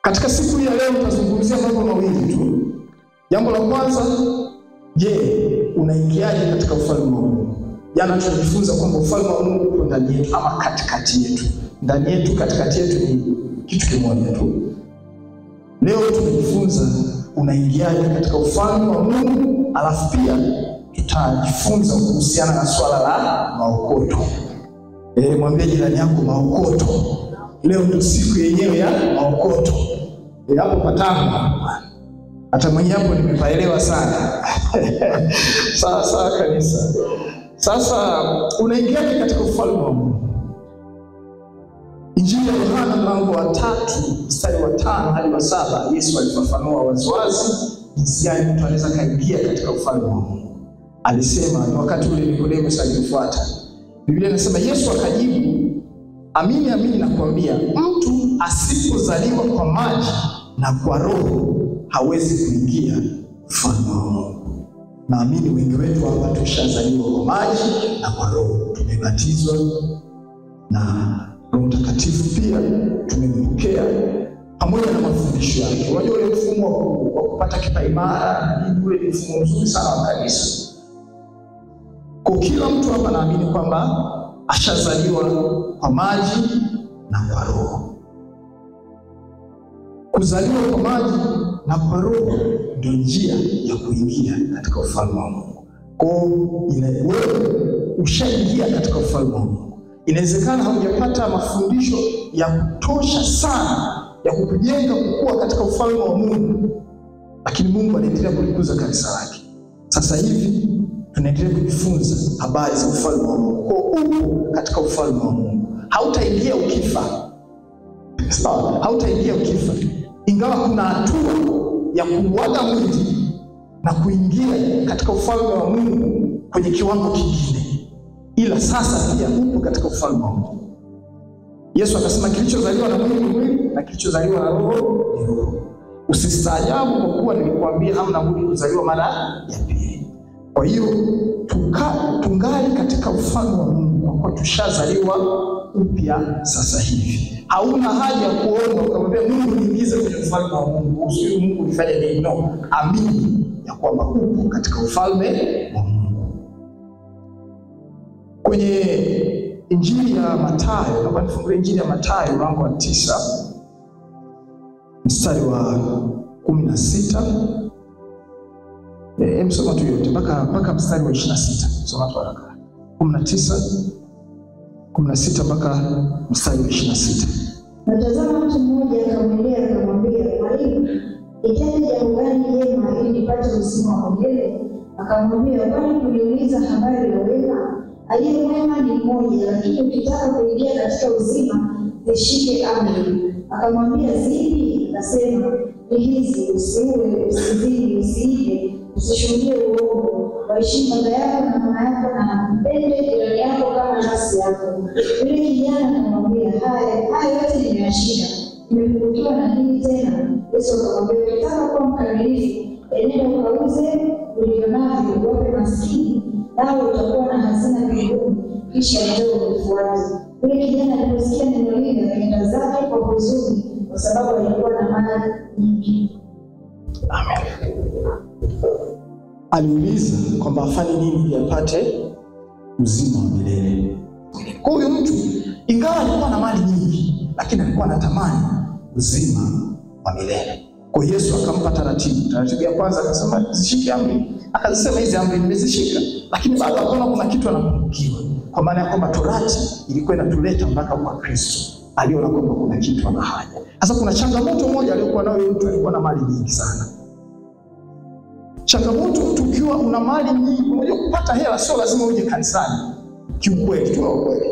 Katika siku ya leo tutazungumzia mambo mawili tu. Jambo la kwanza, je, unaingiaje katika ufalme wa Mungu? Jana tulijifunza kwamba ufalme wa Mungu uko ndani yetu ama katikati yetu. Ndani yetu, katikati yetu ni kitu kimoja tu. Leo tunajifunza unaingiaje katika ufalme wa Mungu, alafu pia tutajifunza kuhusiana na swala la maokoto. Mwambie jirani yako maokoto. Leo ndio siku yenyewe ya maokoto. Hapo patano. Hata mwenye hapo nimepaelewa sana. Sawa kanisa. Sasa unaingiaje katika ufalme wa Mungu? Injili ya Yohana mlango wa 3 mstari wa 5 hadi wa 7, Yesu alifafanua waziwazi jinsi gani mtu anaweza kaingia katika ufalme wa Mungu. Alisema ni wakati ule Nikodemo alifuata. Biblia inasema Yesu akajibu, amini amini nakwambia, mtu asipozaliwa kwa maji na kwa Roho hawezi kuingia ufalme wa Mungu. Naamini wengi wetu hapa tushazaliwa kwa maji na kwa Roho. Tumebatizwa na Roho Mtakatifu pia tumempokea pamoja na mafundisho yake. Unajua ule mfumo wa kupata kipaimara ni ule mfumo mzuri sana wa kanisa. Kwa kila mtu hapa naamini kwamba ashazaliwa kwa maji na kwa Roho. Kuzaliwa kwa maji na kwa Roho ndio njia ya kuingia katika ufalme wa Mungu. Kwa wewe ushaingia katika ufalme wa Mungu. Inawezekana haujapata mafundisho ya kutosha sana ya kukujenga kukua katika ufalme wa Mungu, lakini Mungu anaendelea kulikuza kanisa lake. Sasa hivi tunaendelea kujifunza habari za ufalme wa Mungu. Kwa uko katika ufalme wa Mungu. Hautaingia ukifa. Sawa, hautaingia ukifa. Ingawa kuna hatua ya kuuaga mwili na kuingia katika ufalme wa Mungu kwenye kiwango kingine. Ila sasa pia upo katika ufalme wa Mungu. Yesu akasema kilichozaliwa na mwili ni mwili na kilichozaliwa na Roho ni roho. Usistaajabu kwa kuwa nilikwambia hamna budi kuzaliwa mara ya pili. Kwa hiyo tungali katika ufalme wa Mungu kwa kuwa tushazaliwa upya sasa hivi. Hauna haja ya kuomba ukamwambia Mungu niingize kwenye ufalme wa Mungu. Usiwe Mungu nifanye nini? No, amini ya kwamba upo katika ufalme wa Mungu. Kwenye Injili ya Mathayo, naomba nifungue Injili ya Mathayo mlango wa 9 mstari wa 16. Msoma tu yote mpaka mstari wa 26. Soma kwa haraka. 16 mpaka mstari wa 26. Natazama mtu mmoja akamwendea akamwambia, Mwalimu, itaje jambo gani jema ili nipate uzima wa milele? Akamwambia, kwani kuliuliza habari ya wema? Aliye mwema ni mmoja, lakini ukitaka kuingia katika uzima, zishike amri. Akamwambia, zipi? Akasema, ni hizi: usiue, usizini, usiibe, usishuhudie uongo, waheshimu baba yako na mama yako, na mpende jirani yako kama nafsi yako. Yule kijana akamwambia, haya yote nimeyashika, nimepungukiwa na nini tena? Yesu akamwambia, ukitaka kuwa mkamilifu, enenda ukauze ulivyo navyo uwape maskini, nawe utakuwa na hazina mbinguni, kisha njoo unifuate. Yule kijana aliposikia neno hili akaenda zake kwa huzuni, kwa sababu alikuwa na mali nyingi. Amen. Aliuliza kwamba afanye nini ili apate uzima wa milele. Kwa huyo mtu, ingawa alikuwa na mali nyingi, lakini alikuwa anatamani uzima wa milele. Kwa Yesu akampa taratibu. Taratibu ya kwanza akasema zishike amri. Akasema hizi amri nimezishika, lakini bado akaona kuna kitu anapungukiwa. Kwa maana ya kwamba Torati ilikuwa inatuleta mpaka kwa Kristo. Aliona kwamba kuna kitu ana haja. Sasa kuna changamoto moja aliyokuwa nayo mtu, alikuwa na mali nyingi sana. Changamoto mtu ukiwa una mali nyingi, unajua kupata hela sio lazima uje kanisani. Kiukweli tu ukweli.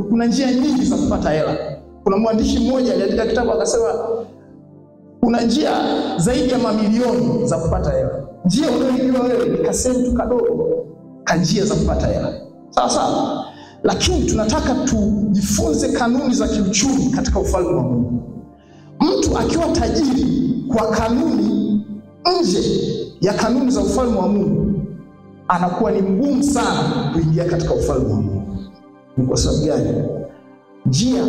Kuna njia nyingi za kupata hela. Kuna mwandishi mmoja aliandika kitabu akasema kuna njia zaidi ya mamilioni za kupata hela. Njia unayojua wewe ni kasenti kadogo ka njia za kupata hela. Sawa. Lakini tunataka tujifunze kanuni za kiuchumi katika ufalme wa Mungu. Mtu akiwa tajiri kwa kanuni nje ya kanuni za ufalme wa Mungu, anakuwa ni mgumu sana kuingia katika ufalme wa Mungu. Ni kwa sababu gani? njia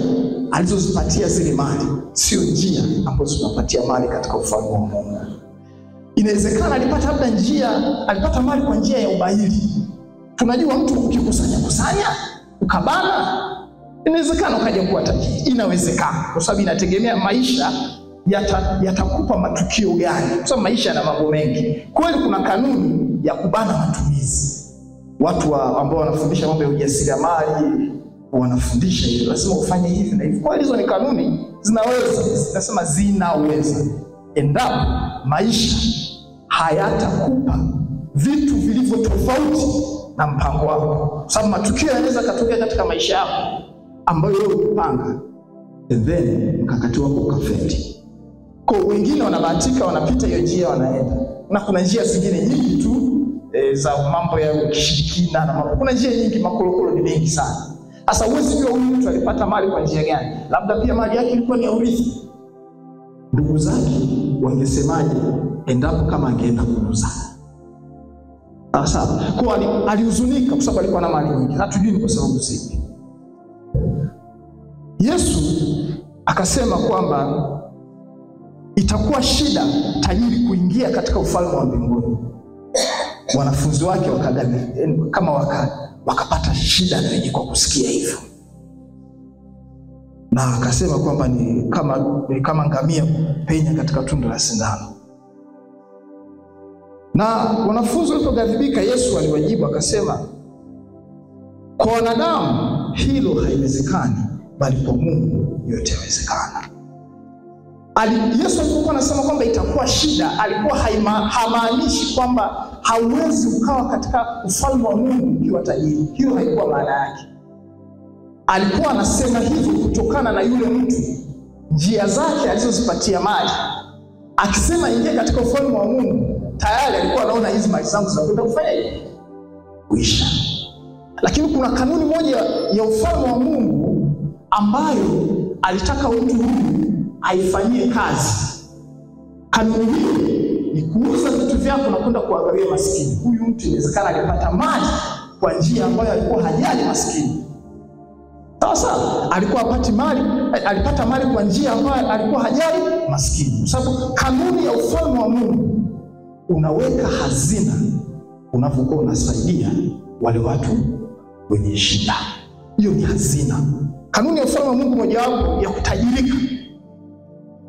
alizozipatia zile mali sio njia ambazo tunapatia mali katika ufalme wa Mungu. Inawezekana alipata mali kwa njia ya ubahili. Tunajua mtu ukikusanya ukabana, inawezekana ukaja kuwa tajiri. Inawezekana, kwa sababu inategemea maisha yatakupa matukio gani. Kwa sababu maisha yana mambo mengi. Kweli kuna kanuni ya kubana matumizi. Watu ambao wanafundisha mambo ya ujasiriamali wanafundisha hivi, lazima ufanye hivi na hivi. Kwa hizo ni kanuni zinasema zinaweza, endapo maisha hayatakupa vitu vilivyo tofauti na mpango wako. Kwa sababu matukio yanaweza katokea katika maisha yako ambayo wewe umepanga, then mkakati wako ukafeli. Kwa wengine wanabahatika, wanapita hiyo njia wanaenda. Na kuna njia zingine nyingi tu za mambo ya kishirikina na mambo. Kuna njia nyingi, makorokoro ni mengi sana. Sasa huwezi kujua huyu mtu alipata mali kwa njia gani. Labda pia mali yake ilikuwa ni ya urithi. Ndugu zake wangesemaje endapo kama angeenda kuuza? Sasa kwa alihuzunika kwa sababu alikuwa na mali nyingi. Hatujui ni kwa sababu zipi. Yesu akasema kwamba itakuwa shida tajiri kuingia katika ufalme wa mbinguni. Wanafunzi wake wakapata shida na kwa kusikia hivyo. Na akasema kwamba ni kama ngamia penya katika tundu la sindano. Na wanafunzi walipoghadhibika, Yesu aliwajibu akasema, kwa wanadamu hilo haiwezekani, bali kwa Mungu yote yawezekana. Yesu alipokuwa anasema kwamba itakuwa shida, alikuwa hamaanishi kwamba hauwezi ukawa katika ufalme wa Mungu ukiwa tajiri. Hiyo haikuwa maana yake. Alikuwa anasema hivyo kutokana na yule mtu, njia zake alizozipatia mali. Akisema ingia katika ufalme wa Mungu, tayari alikuwa anaona hizi mali zangu zinakwenda kufanya hivi, kuisha. Lakini kuna kanuni moja ya ufalme wa Mungu ambayo alitaka mtu huyu aifanyie kazi. Kanuni hiyo ni kuuza vitu vyako na kwenda kuangalia maskini. Huyu mtu inawezekana alipata mali kwa njia ambayo alikuwa hajali maskini. Sasa alikuwa alipata mali kwa njia ambayo alikuwa hajali maskini. Kwa sababu kanuni ya ufalme wa Mungu, unaweka hazina unapokuwa unasaidia wale watu wenye shida. Hiyo ni hazina. Kanuni ya ufalme wa Mungu mojawapo ya kutajirika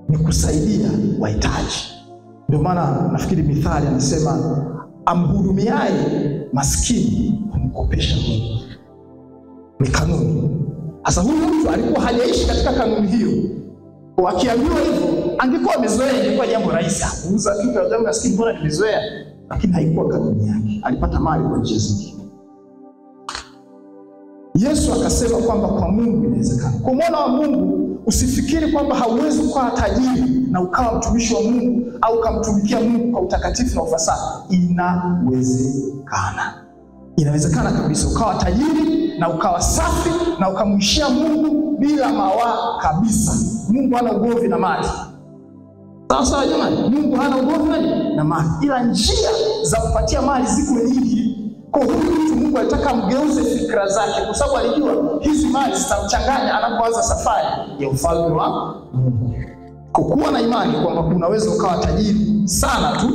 ni kusaidia wahitaji. Ndio maana nafikiri Mithali anasema, amhudumiaye maskini humkopesha Mungu. Ni kanuni. Sasa huyu mtu alikuwa hajaishi katika kanuni hiyo. Wakiambiwa hivyo, angekuwa amezoea, ingekuwa jambo rahisi. Kuuza kitu cha jambo maskini, mbona nimezoea? Lakini haikuwa kanuni yake. Alipata mali kwa njia zingine. Yesu akasema kwamba kwa Mungu inawezekana. Kwa mwana wa Mungu, usifikiri kwamba hauwezi kuwa tajiri na ukawa mtumishi wa Mungu au kumtumikia Mungu kwa utakatifu na ufasaha. Inawezekana. Inawezekana kabisa ukawa tajiri na ukawa safi na ukamwishia Mungu bila mawaa kabisa. Mungu hana ugomvi na mali. Sasa jamani, Mungu hana ugomvi na mali. Ila njia za kupatia mali ziko nyingi. Kwa huyu mtu Mungu alitaka mgeuze fikra zake, kwa sababu alijua hizi mali zitamchanganya anapoanza safari ya ufalme wa Mungu. Kuwa na imani kwamba unaweza ukawa tajiri sana tu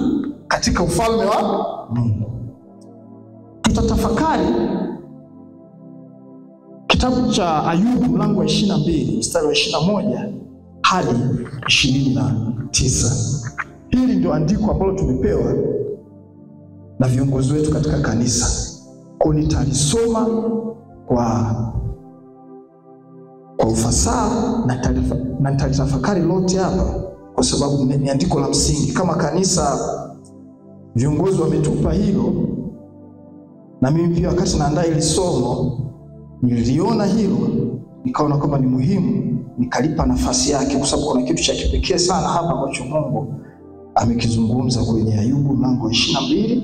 katika ufalme wa Mungu. Tutatafakari kitabu cha Ayubu mlango wa 22 mstari wa 21 hadi 29. Hili ndio andiko ambalo tumepewa na viongozi wetu katika kanisa. Kwa nitalisoma kwa ufasaha na nitalitafakari lote hapa, kwa sababu ni andiko la msingi. Kama kanisa viongozi wametupa hilo, na mimi pia wakati naandaa hili somo niliona hilo, nikaona kama ni muhimu nikalipa nafasi yake, kwa sababu kuna kitu cha kipekee sana hapa ambacho Mungu amekizungumza kwenye Ayubu mlango wa 22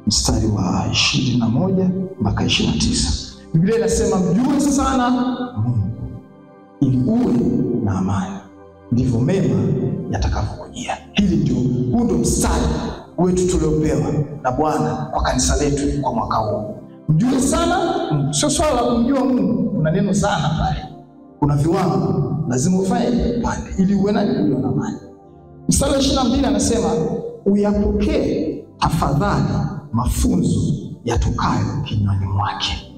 mstari wa 21 mpaka 29. Biblia inasema, mjue sana Mungu ili uwe na amani, ndivyo mema yatakavyokujia. Huu ndio mstari wetu tuliopewa na Bwana kwa kanisa letu kwa mwaka huu. Mjue sana, sio swala la kumjua Mungu. Kuna neno sana pale. kuna viwango lazima ufanye pande ili uwe na amani. Mstari wa 22 anasema uyapokee tafadhali mafunzo yatokayo kinywani mwake.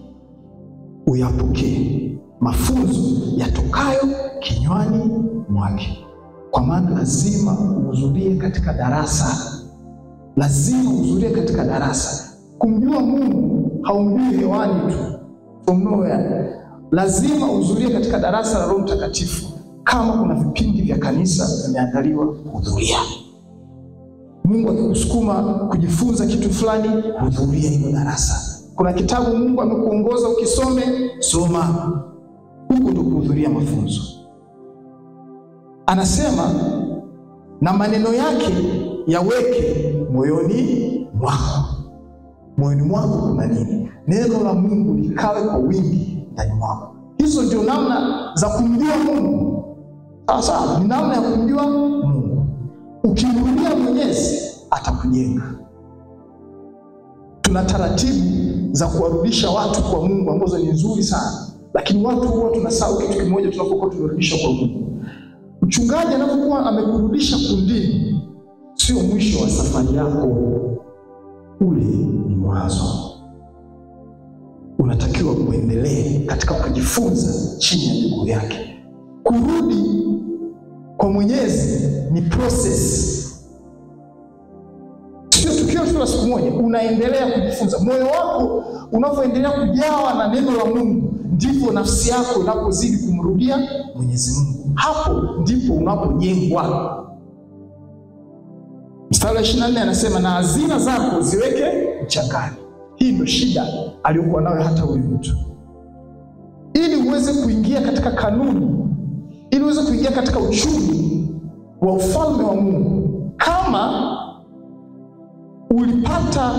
Uyapokee mafunzo yatokayo kinywani mwake. Kwa maana lazima uhudhurie katika darasa. Lazima uhudhurie katika darasa. Kumjua Mungu haumjui hewani tu from nowhere. Lazima uhudhurie katika darasa la Roho Mtakatifu. Kama kuna vipindi vya kanisa vimeandaliwa, hudhuria. Mungu akikusukuma kujifunza kitu fulani, hudhuria hilo darasa. Kuna kitabu Mungu amekuongoza ukisome, soma. Huko ndio kuhudhuria mafunzo. Anasema na maneno yake yaweke moyoni mwako. Moyoni mwako kuna nini? Neno la Mungu likawe kwa wingi ndani mwako. Hizo ndio namna za kumjua Mungu. Sawa, ni namna ya kumjua Mungu. Ukimrudia Mwenyezi atakujenga. Tuna taratibu za kuwarudisha watu kwa Mungu ambazo ni nzuri sana. Lakini watu huwa tunasahau kitu kimoja tunapokuwa tunarudisha kwa Mungu. Mchungaji anapokuwa amekurudisha kundini, sio mwisho wa safari yako. Ule ni mwanzo. Unatakiwa kuendelea katika kujifunza chini ya miguu yake. Kurudi kwa Mwenyezi ni process. Sio tukio tu la siku moja, unaendelea kujifunza. Moyo wako unapoendelea kujawa na neno la Mungu, ndipo nafsi yako inapozidi kumrudia Mwenyezi Mungu. Hapo ndipo unapojengwa. Mstari wa 24 anasema na hazina zako ziweke mchangani. Hii ndio shida aliyokuwa nayo hata huyu mtu. Ili uweze kuingia katika kanuni, ili uweze kuingia katika uchumi wa ufalme wa Mungu, kama ulipata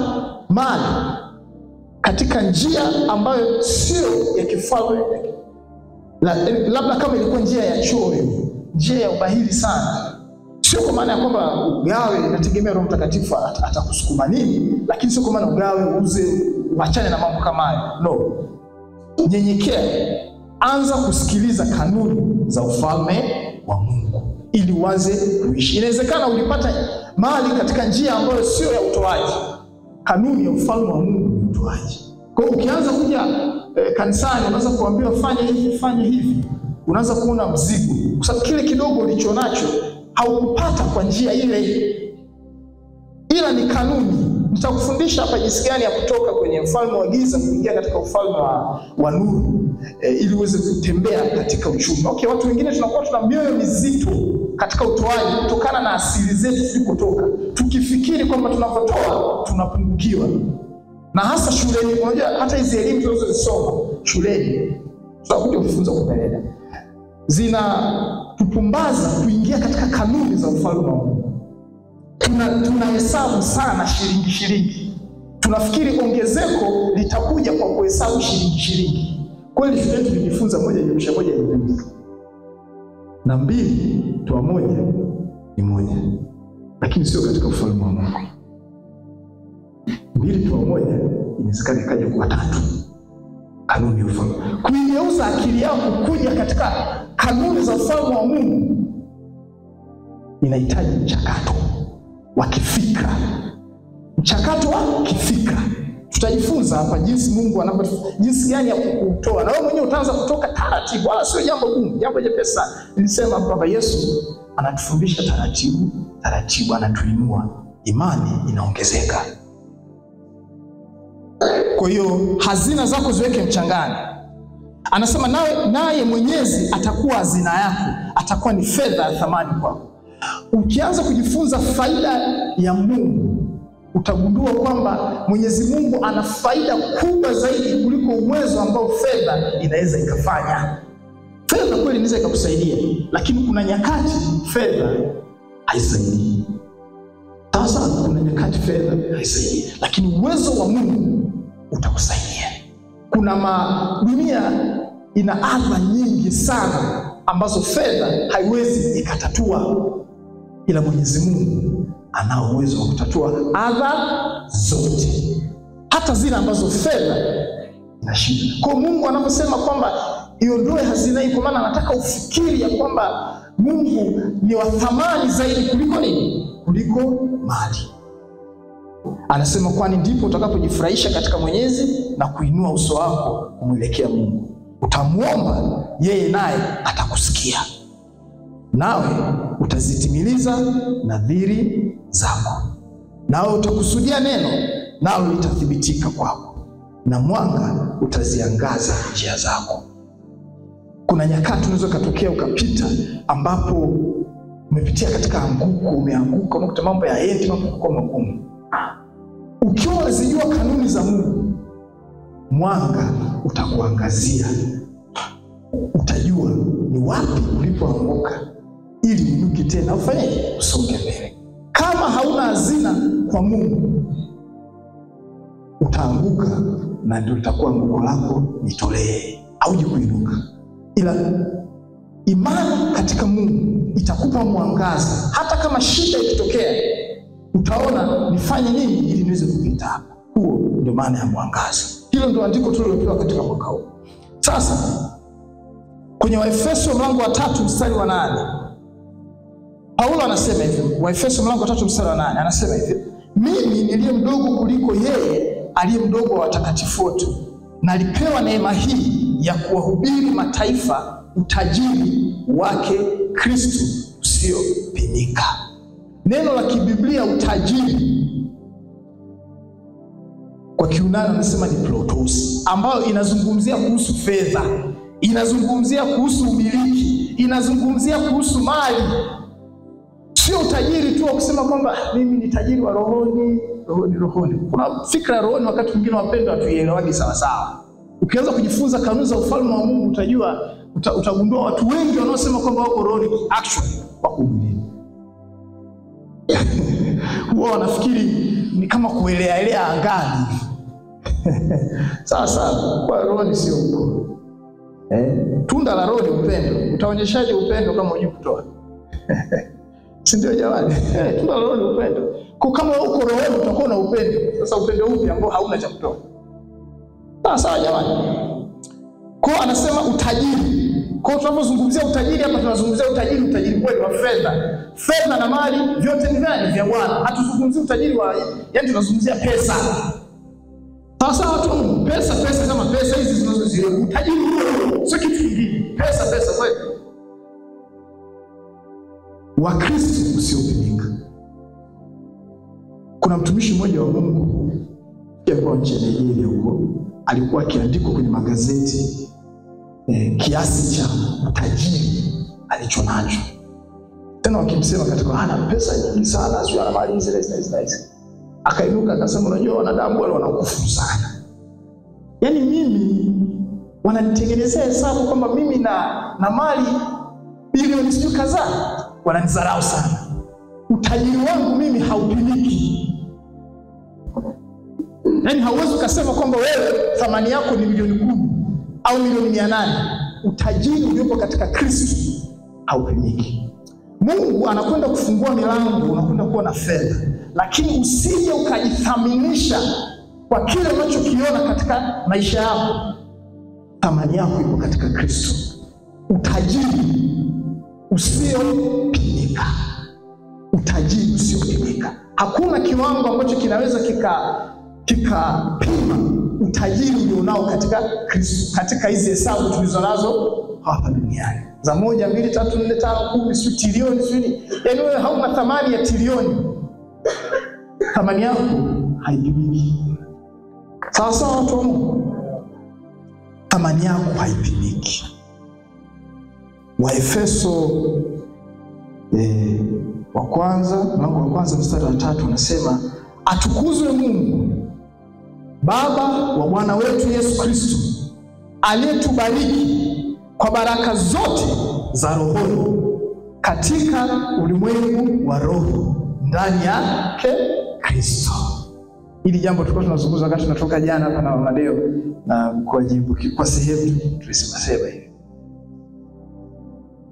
mali katika njia ambayo sio ya kifalme, labda kama ilikuwa njia ya choyo, njia ya ubahili sana, sio kwa maana ya kwamba ugawe, inategemea Roho Mtakatifu atakusukuma nini, lakini sio kwa maana ugawe uze uachane na mambo kama hayo. No. Nyenyekea, anza kusikiliza kanuni za ufalme wa Mungu ili uanze kuishi. Inawezekana ulipata mali katika njia ambayo sio ya utoaji. Kanuni ya ufalme wa Mungu ni utoaji. Kwa hiyo ukianza kuja kanisani unaanza kuambiwa fanya hivi, unaanza kuona mzigo. Kwa sababu kile kidogo ulichonacho haukupata kwa njia ile. Ila ni kanuni. Nitakufundisha hapa jinsi gani ya kutoka kwenye ufalme wa giza kuingia katika ufalme wa nuru, ili uweze kutembea katika uchumi. Okay, watu wengine tunakuwa tuna mioyo mizito katika utoaji kutokana na asili zetu tulikotoka. Tukifikiri kwamba tunapotoa tunapungukiwa. Na hasa shuleni, unajua hata hizi elimu tunazozisoma shuleni, tutakuja kufunza kwa mbele, zinatupumbaza kuingia katika kanuni za ufalme wa Mungu. Tunahesabu sana shilingi. Tunafikiri ongezeko litakuja kwa kuhesabu shilingi. Kweli shuleni tulijifunza 1+1 ni 2. Na 2 toa 1 ni 1. Lakini sio katika ufalme wa Mungu. 2 toa 1 inawezekana ikaja kuwa 3. Kanuni ya ufalme. Kuigeuza akili yako kuja katika kanuni za ufalme wa Mungu inahitaji mchakato wa kifikra. Mchakato wa kifikra. Tutajifunza hapa jinsi Mungu jinsi gani ya kukutoa. Na wewe mwenyewe utaanza kutoka taratibu, wala sio jambo gumu, jambo jepesi sana. Nilisema kwamba Yesu anatufundisha taratibu, anatuinua. Imani inaongezeka. Kwa hiyo hazina zako ziweke mchangani. Anasema naye Mwenyezi atakuwa hazina yako, atakuwa ni fedha ya thamani kwako. Ukianza kujifunza faida ya Mungu, utagundua kwamba Mwenyezi Mungu ana faida kubwa zaidi kuliko uwezo ambao fedha inaweza ikafanya. Fedha kweli inaweza ikakusaidia, lakini kuna nyakati fedha haisaidii. Sasa kuna nyakati fedha haisaidii, lakini uwezo wa Mungu utakusaidia. Kuna dunia ina adha nyingi sana ambazo fedha haiwezi ikatatua, ila Mwenyezi Mungu ana uwezo wa kutatua adha zote, hata zile ambazo fedha inashinda. Kwa Mungu anaposema kwamba iondoe hazina hii, kwa maana anataka ufikiri ya kwamba Mungu ni wa thamani zaidi kuliko nini? Kuliko mali. Anasema kwani ndipo utakapojifurahisha katika Mwenyezi na kuinua uso wako kumwelekea Mungu. Utamuomba yeye naye atakusikia. Nawe utazitimiliza nadhiri zako. Nawe utakusudia neno, nawe litathibitika kwako. Na mwanga utaziangaza njia zako. Kuna nyakati unaweza katokea ukapita ambapo umepitia katika anguko, umeanguka, unakuta mambo ya eti mambo kwa magumu. Ukiwa unazijua kanuni za Mungu, mwanga utakuangazia. Utajua ni wapi ulipoanguka ili uinuke tena ufanye usonge mbele. Kama hauna hazina kwa Mungu, utaanguka na ndio litakuwa anguko lako nitolee au kuinuka. Ila imani katika Mungu itakupa mwangaza. Hata kama shida ikitokea, utaona nifanye nini ili niweze kupita hapa. Huo ndio maana ya mwangaza. Hilo ndio andiko tulilopewa katika mwaka huu. Sasa kwenye Waefeso mlango wa 3 mstari wa 8, Paulo anasema hivi. Waefeso mlango wa 3 mstari wa 8 anasema hivi: mimi niliye mdogo kuliko yeye aliye mdogo wa watakatifu wote, nalipewa neema hii ya kuwahubiri mataifa utajiri wake Kristo usiopimika. Neno la kibiblia utajiri kwa Kiunani anasema ni plotos, ambayo inazungumzia kuhusu fedha, inazungumzia kuhusu umiliki, inazungumzia kuhusu mali. Sio utajiri tu wa kusema kwamba mimi ni tajiri wa rohoni. Kuna fikra rohoni wakati mwingine wapendwa hatuielewani sawa sawa. Ukianza kujifunza kanuni za ufalme wa Mungu utajua, utagundua watu wengi wanaosema kwamba wako rohoni actually wako mwilini. Huwa wanafikiri ni kama kuelea angani. Sasa kwa rohoni sio huko. Tunda la roho ni upendo. Utaonyeshaje upendo kama hujui kutoa? Si ndio jamani? Tunda la roho ni upendo. Kwa kama uko rohoni utakuwa na upendo. Sasa upendo upi ambao hauna cha kutoa? Sawa jamani. Kwa anasema utajiri. Kwa tunapozungumzia utajiri hapa tunazungumzia utajiri kweli wa fedha. Fedha na mali vyote ni gani? Vya Bwana. Hatuzungumzii utajiri wa, yani tunazungumzia pesa. Sasa watu pesa kama pesa hizi zinazozile utajiri huo sio kitu kingine. Pesa kweli. Wa Kristo usiopimika. Kuna mtumishi mmoja wa Mungu kwa nchini Nigeria huko, alikuwa akiandika kwenye magazeti kiasi cha utajiri alichonacho. Tena wakimsema katika hana pesa nyingi sana, sio ana mali hizi. Akainuka akasema unajua wanadamu wale wanakufu sana. Yaani mimi wananitengenezea hesabu kwamba mimi na mali bilioni sio kadhaa, wananizarau sana. Utajiri wangu mimi haupimiki. Yaani hauwezi kusema kwamba wewe thamani yako ni milioni 10 au milioni 800. Utajiri uliopo katika Kristo haupimiki. Mungu anakwenda kufungua milango, unakwenda kuwa na fedha, lakini usije ukajithaminisha kwa kile unachokiona katika maisha yako. Thamani yako iko katika Kristo. Utajiri usiopimika. Utajiri usiopimika. Hakuna kiwango ambacho kinaweza kikapima utajiri ulionao katika Kristo, katika hizi hesabu tulizonazo hapa duniani. Za 1, 2, 3, 4, 5, 10, sio trilioni, sio nini. Yaani wewe hauna thamani ya trilioni. Thamani yako haipimiki. Sasa watu wa Mungu, thamani yako haipimiki. Waefeso mlango wa kwanza mstari wa 3 unasema atukuzwe Mungu Baba wa Bwana wetu Yesu Kristo, aliyetubariki kwa baraka zote za rohoni katika ulimwengu wa roho ndani yake Kristo. Hili jambo tulikuwa tunazungumza wakati tunatoka jana hapa na Madeo na kujibu kwa sehemu tulisema hivi.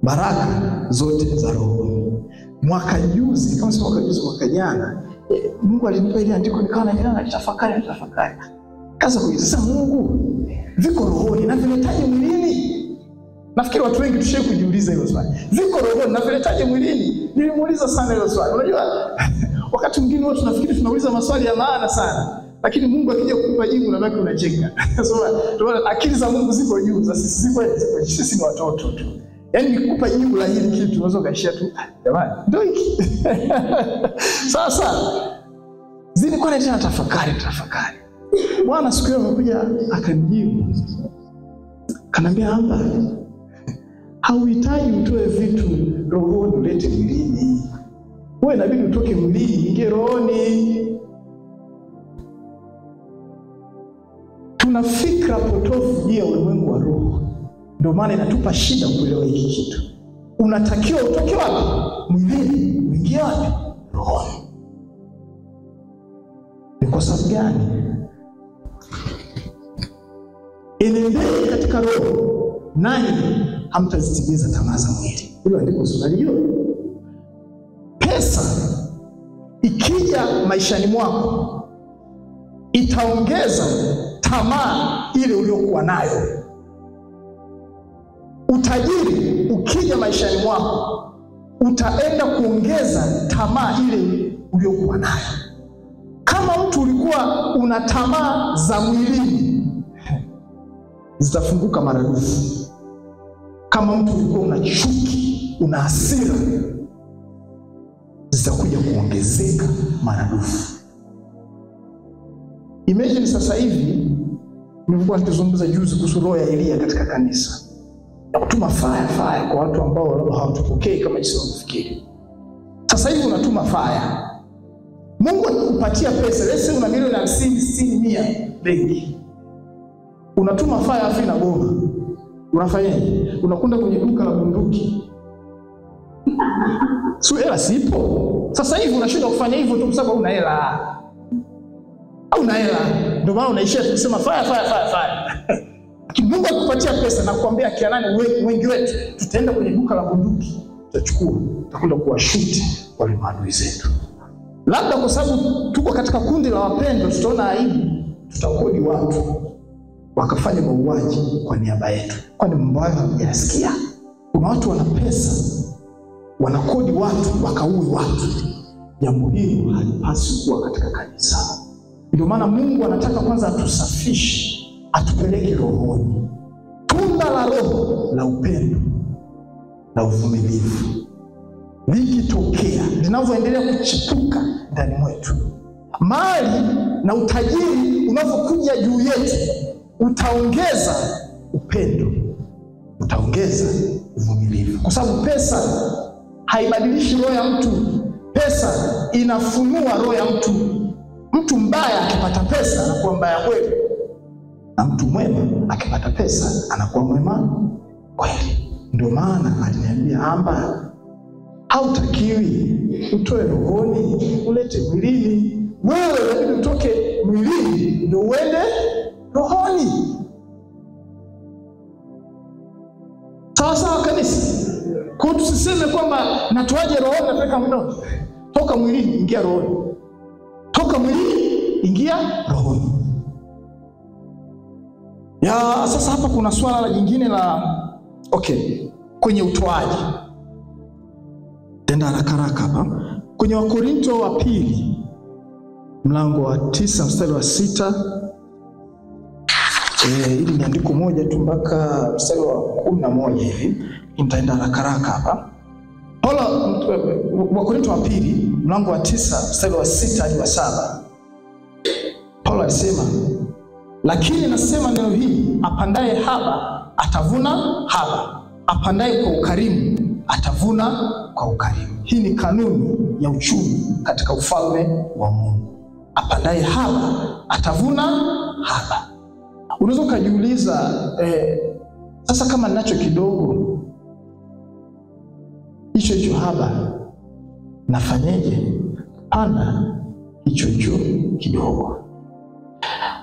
Baraka zote za rohoni. Mwaka jana Mungu alinipa ile andiko nikawa natafakari. Kaza kuuliza Mungu, viko rohoni na vinahitaji mwilini. Nafikiri watu wengi tushaye kujiuliza hilo swali. Viko rohoni na viletaje mwilini? Nilimuuliza sana hilo swali. Unajua wakati mwingine watu tunafikiri tunauliza maswali ya maana sana, lakini Mungu akija kukupa jibu unabaki unacheka. So akili za Mungu ziko juu, za sisi ni watoto tu. Yaani nikukupa jibu la hili kitu unaweza kaishia tu, jamani ndio hiki. Sasa zilikuwa na tena tafakari. Bwana siku hiyo amekuja akanijibu. Kanambia hapa, hauhitaji utoe vitu rohoni ulete mwilini. Wewe inabidi utoke mwilini ingie rohoni. Tuna fikra potofu juu ya ulimwengu wa roho. Ndio maana inatupa shida kuelewa hiki kitu. Unatakiwa utoke wapi? Mwilini, uingie wapi? Rohoni. Ni kwa sababu gani? Enendeni katika roho, nanyi hamtazitimiza tamaa za mwili. Hilo andiko unalijua? Pesa ikija maishani mwako itaongeza tamaa ile uliyokuwa nayo. Utajiri ukija maishani mwako utaenda kuongeza tamaa ile uliyokuwa nayo. Kama mtu ulikuwa una tamaa za mwilini, zitafunguka maradufu. Kama mtu ulikuwa una chuki, una hasira, zitakuja kuongezeka maradufu. Imagine sasa hivi, nilikuwa nikizungumza juzi kuhusu roho ya Elia katika kanisa. Ya kutuma fire kwa watu ambao hawatupokei kama jinsi wanafikiri. Sasa hivi unatuma fire. Mungu anakupatia pesa, let's say una milioni 50, 60, 100 benki. Unatuma fire afi na goma. Unafanyaje? Unakwenda kwenye duka la bunduki. Sio hela sipo. Sasa hivi unashinda kufanya hivyo tu kwa sababu una hela. Au na hela. Ndio maana unaishia kusema fire. Mungu akupatia pesa na kuambia kia nani wengi wetu tutaenda kwenye duka la bunduki, tutachukua, tutakwenda kuwashuti wale maadui zetu. Labda kwa sababu tuko katika kundi la wapendwa, tutaona aibu, tutakodi watu wakafanya mauaji kwa niaba yetu. Kwani mambo hayo hamjasikia? Kuna watu wana pesa wanakodi watu wakaue watu. Jambo hilo halipaswi kuwa katika kanisa. Ndio maana Mungu anataka kwanza atusafishe, atupeleke rohoni. Tunda la Roho la upendo na uvumilivu likitokea, linavyoendelea kuchipuka ndani mwetu, mali na utajiri unavyokuja juu yetu, utaongeza upendo, utaongeza uvumilivu. Kwa sababu pesa haibadilishi roho ya mtu. Pesa inafunua roho ya mtu. Mtu mbaya akipata pesa anakuwa mbaya kweli, na mtu mwema akipata pesa anakuwa mwema kweli. Ndio maana aliniambia amba, hautakiwi utoe rohoni ulete mwilini. Wewe inabidi utoke mwilini ndio uende rohoni. Sawa kanisa. Kwa tusiseme kwamba natoaje rohoni napeka mdomo. Toka mwilini ingia rohoni. Toka mwilini ingia rohoni. Ya sasa hapa kuna swala la jingine la kwenye utoaji. Tenda haraka hapa. Kwenye Wakorinto wa pili mlango wa 9 mstari wa 6. Hili ni andiko moja tu mpaka mstari wa 11 hivi. Nitaenda haraka hapa. Wakorinto wa pili mlango wa 9 mstari wa 6 hadi wa 7. Paulo alisema, lakini nasema neno hili, apandaye haba atavuna haba, apandaye kwa ukarimu atavuna kwa ukarimu. Hii ni kanuni ya uchumi katika ufalme wa Mungu. Apandaye haba atavuna haba. Unaweza kujiuliza, sasa kama ninacho kidogo, hicho haba nafanyeje? Panda hicho kidogo.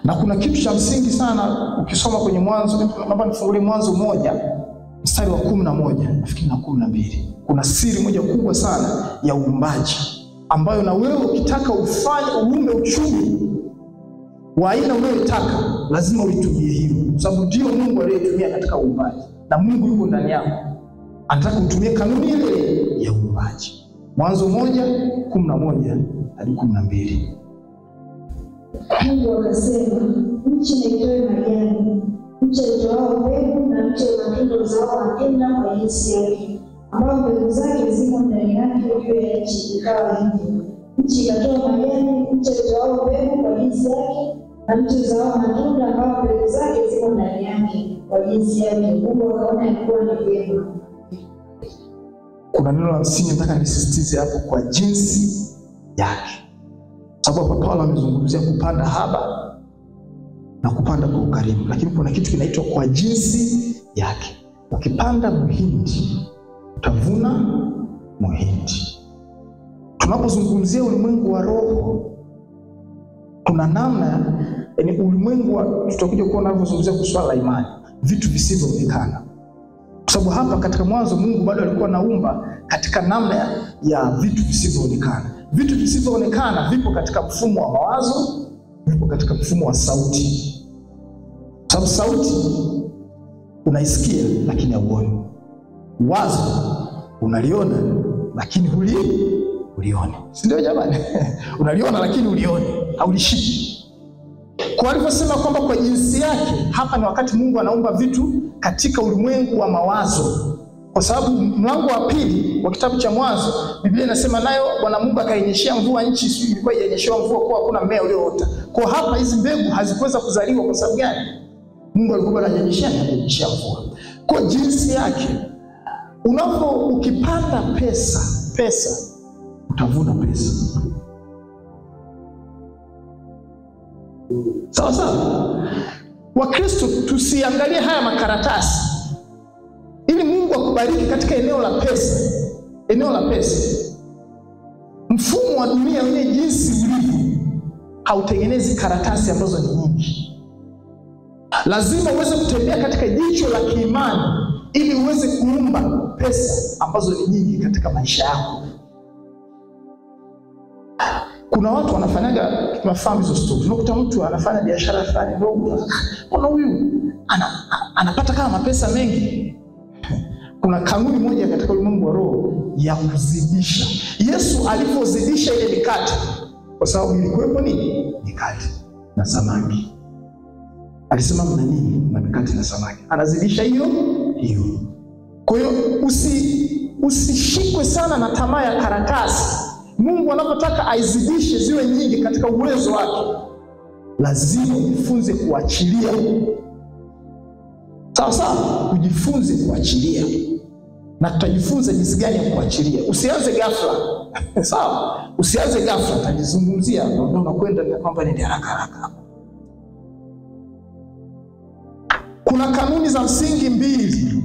Na kuna kitu cha msingi sana ukisoma kwenye Mwanzo, naomba nifungulie Mwanzo 1 mstari wa 11 nafikiri na 12. Kuna siri moja kubwa sana ya uumbaji ambayo na wewe ukitaka uume uchumi wa aina unayotaka lazima uitumie hiyo, kwa sababu ndio Mungu aliyetumia katika uumbaji. na Mungu yuko ndani yako, anataka utumie kanuni ile ya uumbaji. Mwanzo 1:11 hadi 12. Mungu akasema, nchi na itoe majani, mche utoao mbegu na mche wa matunda uzaao matunda kwa jinsi yake, ambao mbegu zake zimo ndani yake juu ya nchi. Ikawa hivyo. Nchi ikatoa majani, mche utoao mbegu kwa jinsi yake, na mche uzaao matunda ambao mbegu zake zimo ndani yake kwa jinsi yake. Mungu akaona ya kuwa ni vyema. Kuna neno la msingi nataka nisisitize hapo, kwa jinsi yake. Sababu hapa Paulo amezungumzia kupanda haba na kupanda kwa ukarimu, lakini kuna kitu kinaitwa kwa jinsi yake. Ukipanda muhindi utavuna muhindi. Tunapozungumzia ulimwengu wa roho, kuna namna, yani ulimwengu wa, tutakuja kuona tunapozungumzia kuhusu la imani, vitu visivyoonekana. Kwa sababu hapa katika Mwanzo Mungu bado alikuwa anaumba katika namna ya vitu visivyoonekana. Vitu visivyoonekana vipo katika mfumo wa mawazo, vipo katika mfumo wa sauti. Sababu sauti unaisikia lakini hauoni. Wazo unaliona lakini hulioni. Si ndio jamani? Unaliona lakini hulioni, haulishiki. Kwa alivyosema kwamba kwa jinsi yake, hapa ni wakati Mungu anaumba vitu katika ulimwengu wa mawazo. Kwa sababu mlango wa 2 wa kitabu cha Mwanzo, Biblia inasema nayo Bwana Mungu akainyeshia mvua nchi, ilikuwa inyeshewa mvua kwa hakuna mmea ulioota. Kwa hapa hizi mbegu hazikuweza kuzaliwa kwa sababu gani? Mungu alikuwa ananyeshea mvua. Kwa jinsi yake, ukipanda pesa utavuna pesa. Sawa sawa. Wakristo tusiangalie haya makaratasi ili Mungu akubariki katika eneo la pesa. Eneo la pesa, mfumo wa dunia wenye jinsi ulivyo hautengenezi karatasi ambazo ni nyingi. Lazima uweze kutembea katika jicho la kiimani ili uweze kuumba pesa ambazo ni nyingi katika maisha yako. Kuna watu wanafanyaga, tunafahamu hizo stories. Unakuta mtu anafanya biashara fulani ndogo, kuna huyu anapata kama mapesa mengi. Kuna kanuni moja katika ulimwengu wa roho ya kuzidisha. Yesu alipozidisha ile mikate, kwa sababu ilikuwepo nini? Mikate na samaki. Alisema mna nini? Na mikate na samaki. Anazidisha hiyo. Kwa hiyo usishikwe sana na tamaa ya karatasi. Mungu anapotaka aizidishe ziwe nyingi katika uwezo wake, lazima ujifunze kuachilia. Sawa sawa, ujifunze kuachilia. Na tutajifunza jinsi gani ya kuachilia. Usianze ghafla. Sawa? Usianze ghafla, tutajizungumzia ndio unakwenda na kwamba ni haraka. Kuna kanuni za msingi 2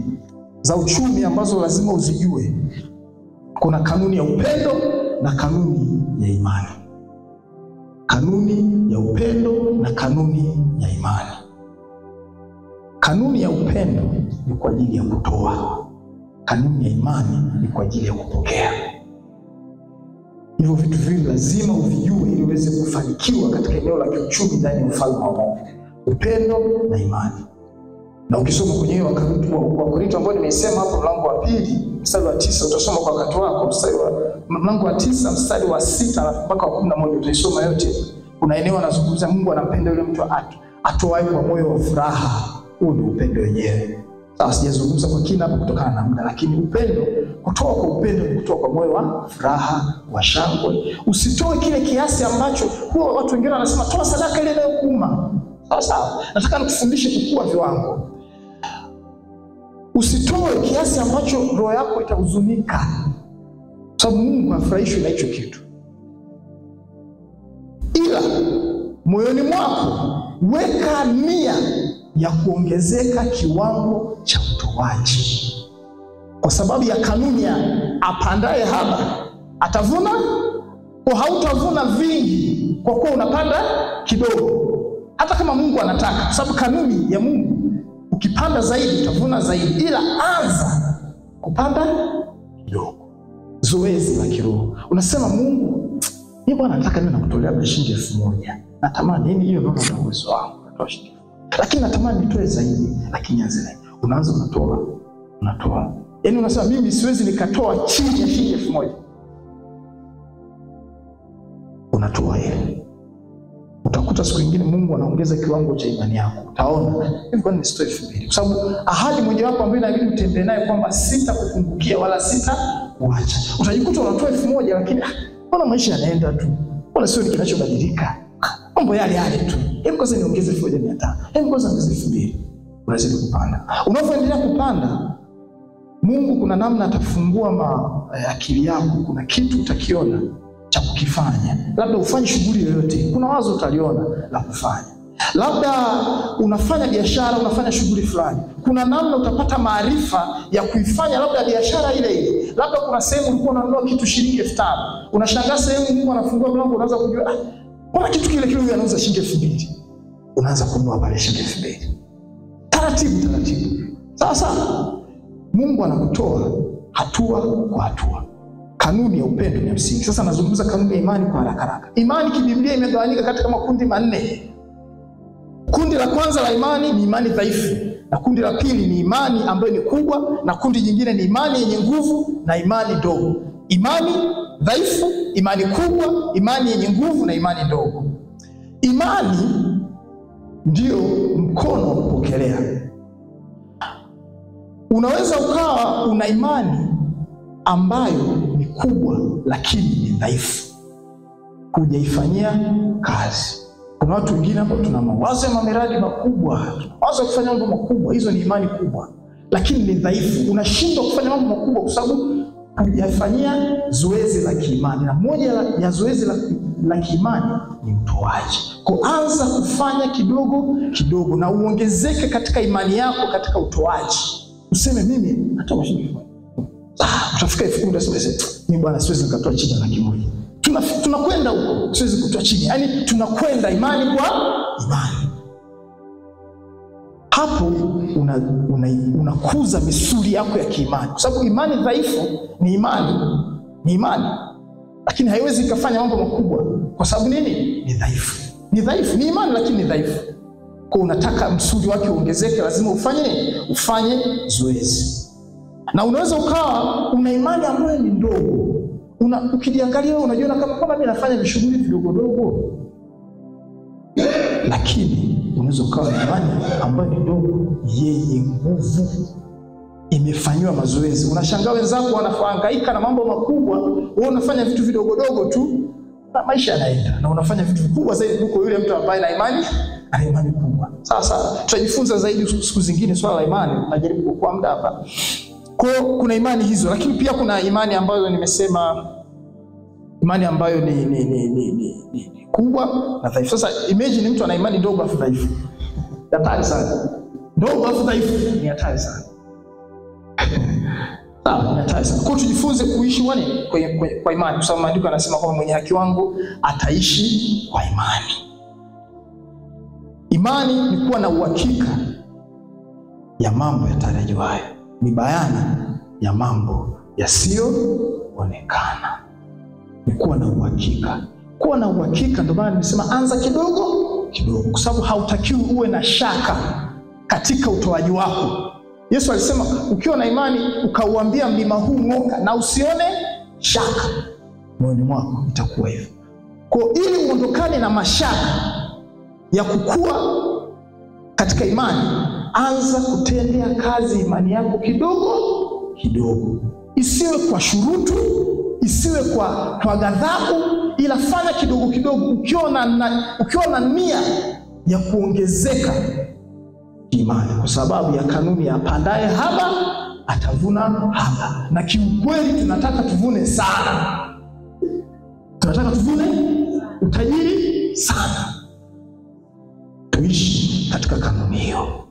za uchumi ambazo lazima uzijue. Kuna kanuni ya upendo na kanuni ya imani. Kanuni ya upendo na kanuni ya imani. Kanuni ya upendo ni kwa ajili ya kutoa. Kanuni ya imani ni kwa ajili ya kupokea. Hivyo vitu viwili lazima uvijue ili uweze kufanikiwa katika eneo la kiuchumi ndani ya ufalme wa Mungu. Upendo na imani. Na ukisoma kwenye Wakorintho ambao nimesema hapo mlango wa 2 mstari wa 9, utasoma kwa wakati wako mlango wa 9 mstari wa 6 mpaka wa 11, utaisoma yote. Kuna eneo anazungumza Mungu anampenda yule mtu atoae kwa moyo wa furaha. Huo ni upendo wenyewe. Sasa sijazungumza kwa kina hapo kutokana na muda, lakini upendo, kutoa kwa upendo ni kutoa kwa moyo wa furaha, wa shangwe. Usitoe kile kiasi ambacho huwa watu wengine wanasema toa sadaka ile inayokuuma. Sawa. Nataka nikufundishe kukua viwango. Usitoe kiasi ambacho roho yako itahuzunika. Sababu Mungu hafurahishwi na hicho kitu. Ila moyoni mwako weka nia ya kuongezeka kiwango cha utoaji. Kwa sababu ya kanuni ya apandaye haba atavuna, kwa hautavuna vingi kwa kuwa unapanda kidogo. Hata kama Mungu anataka, kwa sababu kanuni ya Mungu, ukipanda zaidi utavuna zaidi, ila anza kupanda kidogo. Zoezi la kiroho. Unasema Mungu, mimi Bwana nataka niwe nakutolea shilingi 1000. Natamani hiyo ndio uwezo wangu, natoa shilingi. Lakini natamani nitoe zaidi, lakini anza. Unaanza unatoa unatoa. Yaani unasema mimi siwezi nikatoa chini ya shilingi 1000. Unatoa ile. Utakuta siku nyingine Mungu anaongeza kiwango cha imani yako. Utaona hivi kwani nisitoe 2000. Kwa sababu ahadi mojawapo ambayo inabidi utembee nayo kwamba sitakupungukia wala sitakuacha. Utajikuta unatoa 1000 lakini mbona maisha yanaenda tu? Mbona sio kinachobadilika? Mambo yale tu. Hebu kwanza niongeze 1500. Hebu kwanza niongeze 2000. Unazidi kupanda. Unapoendelea kupanda, Mungu kuna namna atafungua akili yako, kuna kitu utakiona cha kukifanya. Labda ufanye shughuli yoyote, kuna wazo utaliona la kufanya. Labda unafanya biashara, unafanya shughuli fulani, kuna namna utapata maarifa ya kuifanya labda biashara ile ile. Labda kuna sehemu ulikuwa unanunua kitu shilingi 5000, unashangaa sehemu Mungu anafungua mlango, unaanza kujua kuna kitu kile kile anauza shilingi 2000, unaanza kununua pale shilingi 2000. Taratibu. Sasa Mungu anakutoa hatua kwa hatua. Kanuni ya upendo ni msingi. Sasa nazungumza kanuni ya imani kwa haraka. Imani kibiblia imegawanyika katika makundi manne. Kundi la kwanza la imani ni imani dhaifu, na kundi la pili ni imani ambayo ni kubwa, na kundi jingine ni imani yenye nguvu na imani ndogo. Imani dhaifu, imani kubwa, imani yenye nguvu na imani ndogo. Imani ndio mkono wa kupokelea. Unaweza ukawa una imani ambayo ni kubwa lakini ni dhaifu, hujaifanyia kazi. Kuna watu wengine hapo tuna mawazo ya miradi makubwa, tunawaza kufanya mambo makubwa, hizo ni imani kubwa, lakini ni dhaifu. Unashindwa kufanya mambo makubwa kwa sababu hujafanyia zoezi la kiimani, na moja ya zoezi la kiimani ni utoaji. Kuanza kufanya kidogo kidogo na uongezeke katika imani yako katika utoaji. Useme mimi hata mashindano utafika 10,000 unasema mimi bwana siwezi nikatoa chini ya 100. Tunakwenda huko, siwezi kutoa chini. Yaani tunakwenda imani kwa imani. Hapo unakuza misuli yako ya kiimani. Kwa sababu imani dhaifu ni imani. Lakini haiwezi kufanya mambo makubwa. Kwa sababu nini? Ni dhaifu. Ni imani lakini ni dhaifu. Kwa unataka msuli wake uongezeke, lazima ufanye zoezi. Na unaweza ukawa una imani ambayo ni ndogo. Ukijiangalia unajiona kama mimi nafanya vishughuli vidogo dogo. Lakini unaweza ukawa na imani ambayo ni ndogo yenye nguvu, imefanywa mazoezi. Unashangaa wenzako wanahangaika na mambo makubwa, wewe unafanya vitu vidogo dogo tu, na maisha yanaenda. Na unafanya vitu vikubwa zaidi kuliko yule mtu ambaye ana imani kubwa. Sasa tutajifunza zaidi siku zingine swala la imani, najaribu kwa muda hapa. Kuna imani hizo, lakini pia kuna imani ambayo nimesema imani ambayo ni kubwa na dhaifu. Sasa imagine mtu ana imani ndogo afu dhaifu. Hatari sana. Ndogo afu dhaifu ni hatari sana. Ni hatari sana. Kwa tujifunze kuishi kwa imani. Kwa sababu maandiko yanasema kwamba mwenye haki wangu ataishi kwa imani. Imani ni kuwa na uhakika ya mambo yatarajiwayo. Ni bayana ya mambo yasiyoonekana. Ni kuwa na uhakika. Kuwa na uhakika ndio maana nimesema anza kidogo kidogo, kwa sababu hautakiwi uwe na shaka katika utoaji wako. Yesu alisema ukiwa na imani ukauambia mlima huu ng'oka na usione shaka moyoni mwako, itakuwa hivyo. Kwa ili uondokane na mashaka ya kukua katika imani, anza kutendea kazi imani yako kidogo kidogo. Isiwe kwa shurutu, isiwe kwa ghadhabu, ila fanya kidogo kidogo ukiwa na nia ya kuongezeka imani, kwa sababu ya kanuni ya pandaye haba atavuna haba. Na kiukweli tunataka tuvune sana. Tunataka tuvune utajiri sana. Tuishi katika kanuni hiyo.